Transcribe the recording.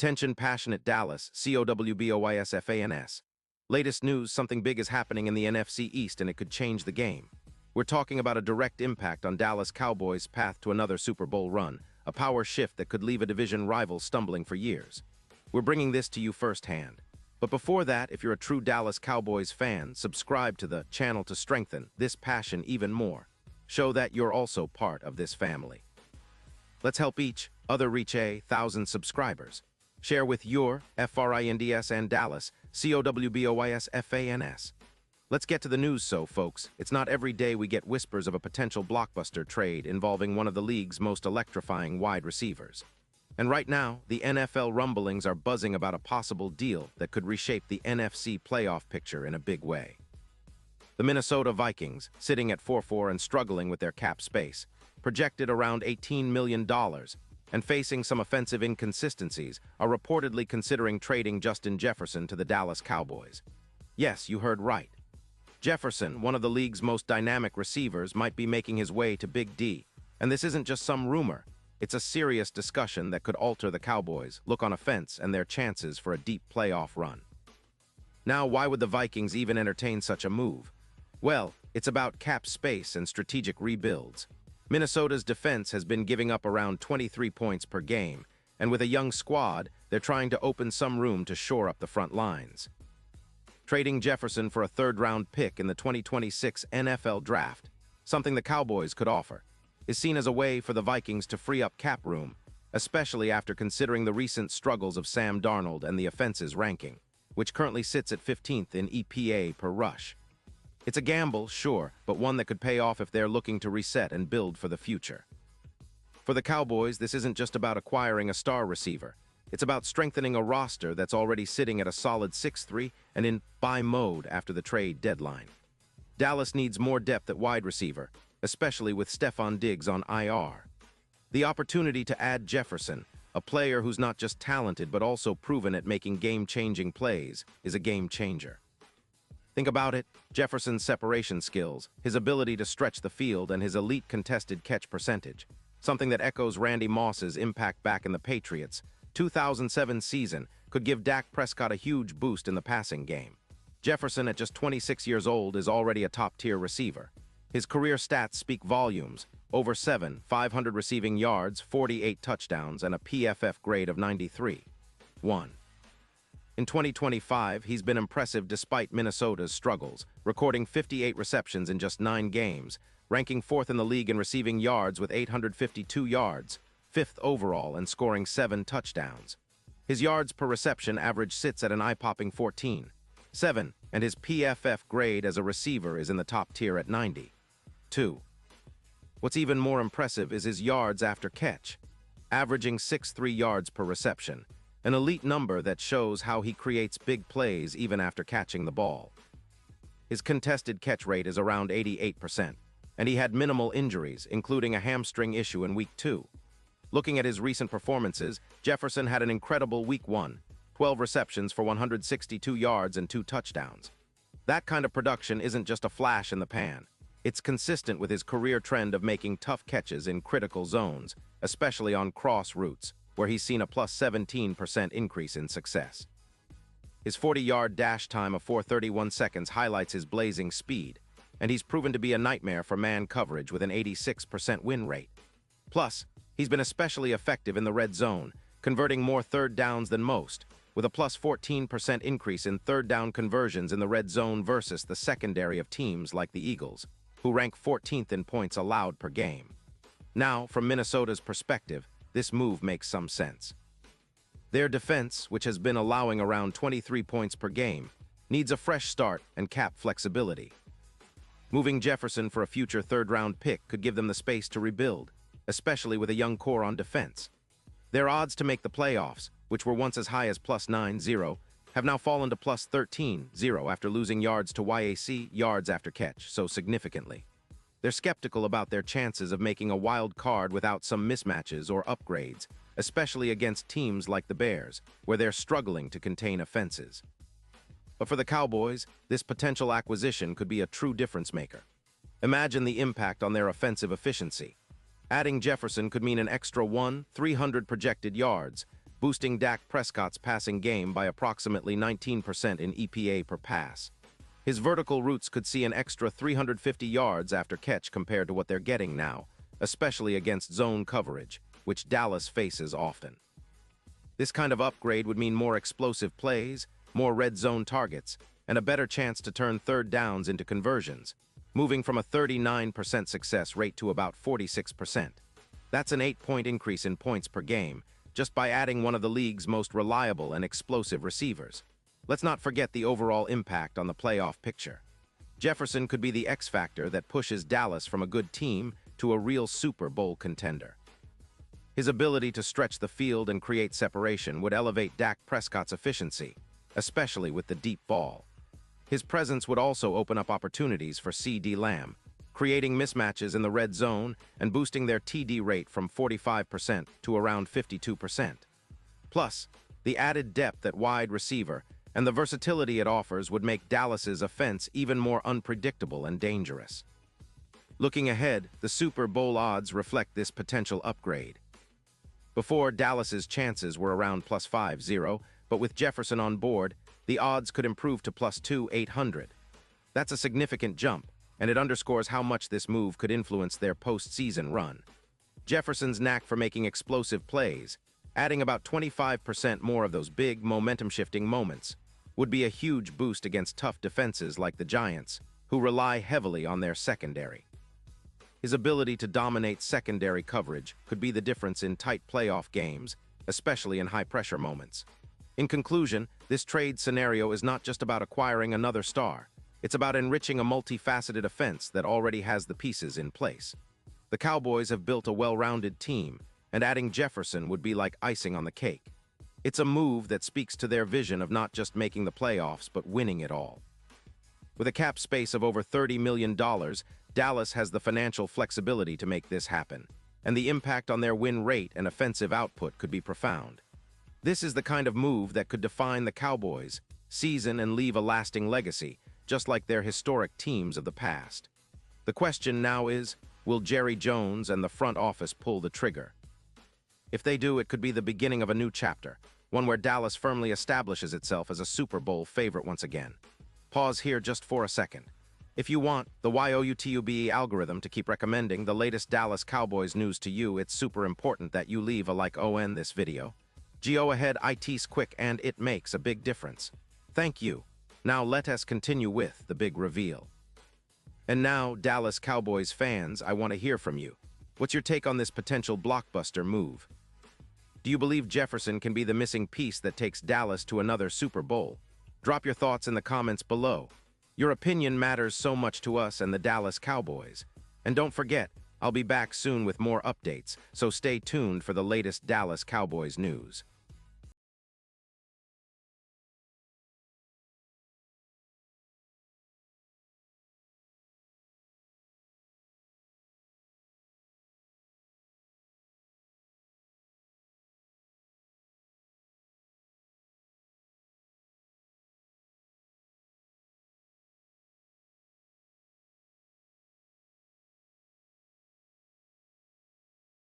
Attention passionate Dallas, COWBOYS. Latest news, something big is happening in the NFC East and it could change the game. We're talking about a direct impact on Dallas Cowboys' path to another Super Bowl run, a power shift that could leave a division rival stumbling for years. We're bringing this to you firsthand. But before that, if you're a true Dallas Cowboys fan, subscribe to the channel to strengthen this passion even more. Show that you're also part of this family. Let's help each other reach 1,000 subscribers. Share with your FRINDS and Dallas, COWBOYS. Let's get to the news, folks. It's not every day we get whispers of a potential blockbuster trade involving one of the league's most electrifying wide receivers. And right now, the NFL rumblings are buzzing about a possible deal that could reshape the NFC playoff picture in a big way. The Minnesota Vikings, sitting at 4-4 and struggling with their cap space, projected around $18 million, and facing some offensive inconsistencies, are reportedly considering trading Justin Jefferson to the Dallas Cowboys. Yes, you heard right. Jefferson, one of the league's most dynamic receivers, might be making his way to Big D. And this isn't just some rumor. It's a serious discussion that could alter the Cowboys' look on offense and their chances for a deep playoff run. Now, why would the Vikings even entertain such a move? Well, it's about cap space and strategic rebuilds. Minnesota's defense has been giving up around 23 points per game, and with a young squad, they're trying to open some room to shore up the front lines. Trading Jefferson for a third-round pick in the 2026 NFL Draft, something the Cowboys could offer, is seen as a way for the Vikings to free up cap room, especially after considering the recent struggles of Sam Darnold and the offense's ranking, which currently sits at 15th in EPA per rush. It's a gamble, sure, but one that could pay off if they're looking to reset and build for the future. For the Cowboys, this isn't just about acquiring a star receiver. It's about strengthening a roster that's already sitting at a solid 6-3 and in buy mode after the trade deadline. Dallas needs more depth at wide receiver, especially with Stefon Diggs on IR. The opportunity to add Jefferson, a player who's not just talented but also proven at making game-changing plays, is a game changer. Think about it, Jefferson's separation skills, his ability to stretch the field, and his elite contested catch percentage, something that echoes Randy Moss's impact back in the Patriots' 2007 season, could give Dak Prescott a huge boost in the passing game. Jefferson, at just 26 years old, is already a top-tier receiver. His career stats speak volumes: over 500 receiving yards, 48 touchdowns, and a PFF grade of 93.1. In 2025, he's been impressive despite Minnesota's struggles, recording 58 receptions in just 9 games, ranking 4th in the league in receiving yards with 852 yards, 5th overall, and scoring 7 touchdowns. His yards per reception average sits at an eye-popping 14.7, and his PFF grade as a receiver is in the top tier at 90.2. What's even more impressive is his yards after catch, averaging 6.3 yards per reception, an elite number that shows how he creates big plays even after catching the ball. His contested catch rate is around 88%, and he had minimal injuries, including a hamstring issue in Week 2. Looking at his recent performances, Jefferson had an incredible Week 1, 12 receptions for 162 yards and 2 touchdowns. That kind of production isn't just a flash in the pan. It's consistent with his career trend of making tough catches in critical zones, especially on cross routes, where he's seen a plus 17% increase in success. His 40-yard dash time of 4:31 seconds highlights his blazing speed, and he's proven to be a nightmare for man coverage with an 86% win rate. Plus, he's been especially effective in the red zone, converting more third downs than most, with a plus 14% increase in third down conversions in the red zone versus the secondary of teams like the Eagles, who rank 14th in points allowed per game. Now, from Minnesota's perspective, this move makes some sense. Their defense, which has been allowing around 23 points per game, needs a fresh start and cap flexibility. Moving Jefferson for a future third-round pick could give them the space to rebuild, especially with a young core on defense. Their odds to make the playoffs, which were once as high as plus 9.0, have now fallen to plus 13.0 after losing yards to YAC, yards after catch, so significantly. They're skeptical about their chances of making a wild card without some mismatches or upgrades, especially against teams like the Bears, where they're struggling to contain offenses. But for the Cowboys, this potential acquisition could be a true difference-maker. Imagine the impact on their offensive efficiency. Adding Jefferson could mean an extra 300 projected yards, boosting Dak Prescott's passing game by approximately 19% in EPA per pass. His vertical routes could see an extra 350 yards after catch compared to what they're getting now, especially against zone coverage, which Dallas faces often. This kind of upgrade would mean more explosive plays, more red zone targets, and a better chance to turn third downs into conversions, moving from a 39% success rate to about 46%. That's an 8-point increase in points per game, just by adding one of the league's most reliable and explosive receivers. Let's not forget the overall impact on the playoff picture. Jefferson could be the X factor that pushes Dallas from a good team to a real Super Bowl contender. His ability to stretch the field and create separation would elevate Dak Prescott's efficiency, especially with the deep ball. His presence would also open up opportunities for CeeDee Lamb, creating mismatches in the red zone and boosting their TD rate from 45% to around 52%. Plus, the added depth at wide receiver and the versatility it offers would make Dallas's offense even more unpredictable and dangerous. Looking ahead, the Super Bowl odds reflect this potential upgrade. Before, Dallas's chances were around +5-0, but with Jefferson on board, the odds could improve to +2,800. That's a significant jump, and it underscores how much this move could influence their postseason run. Jefferson's knack for making explosive plays, adding about 25% more of those big, momentum-shifting moments, would be a huge boost against tough defenses like the Giants, who rely heavily on their secondary. His ability to dominate secondary coverage could be the difference in tight playoff games, especially in high-pressure moments. In conclusion, this trade scenario is not just about acquiring another star. It's about enriching a multifaceted offense that already has the pieces in place. The Cowboys have built a well-rounded team, and adding Jefferson would be like icing on the cake. It's a move that speaks to their vision of not just making the playoffs, but winning it all. With a cap space of over $30 million, Dallas has the financial flexibility to make this happen, and the impact on their win rate and offensive output could be profound. This is the kind of move that could define the Cowboys' season and leave a lasting legacy, just like their historic teams of the past. The question now is, will Jerry Jones and the front office pull the trigger? If they do, it could be the beginning of a new chapter, one where Dallas firmly establishes itself as a Super Bowl favorite once again. Pause here just for a second. If you want the YOUTUBE algorithm to keep recommending the latest Dallas Cowboys news to you, it's super important that you leave a like on this video. Go ahead, it's quick and it makes a big difference. Thank you. Now let us continue with the big reveal. And now, Dallas Cowboys fans, I want to hear from you. What's your take on this potential blockbuster move? Do you believe Jefferson can be the missing piece that takes Dallas to another Super Bowl? Drop your thoughts in the comments below. Your opinion matters so much to us and the Dallas Cowboys. And don't forget, I'll be back soon with more updates, so stay tuned for the latest Dallas Cowboys news.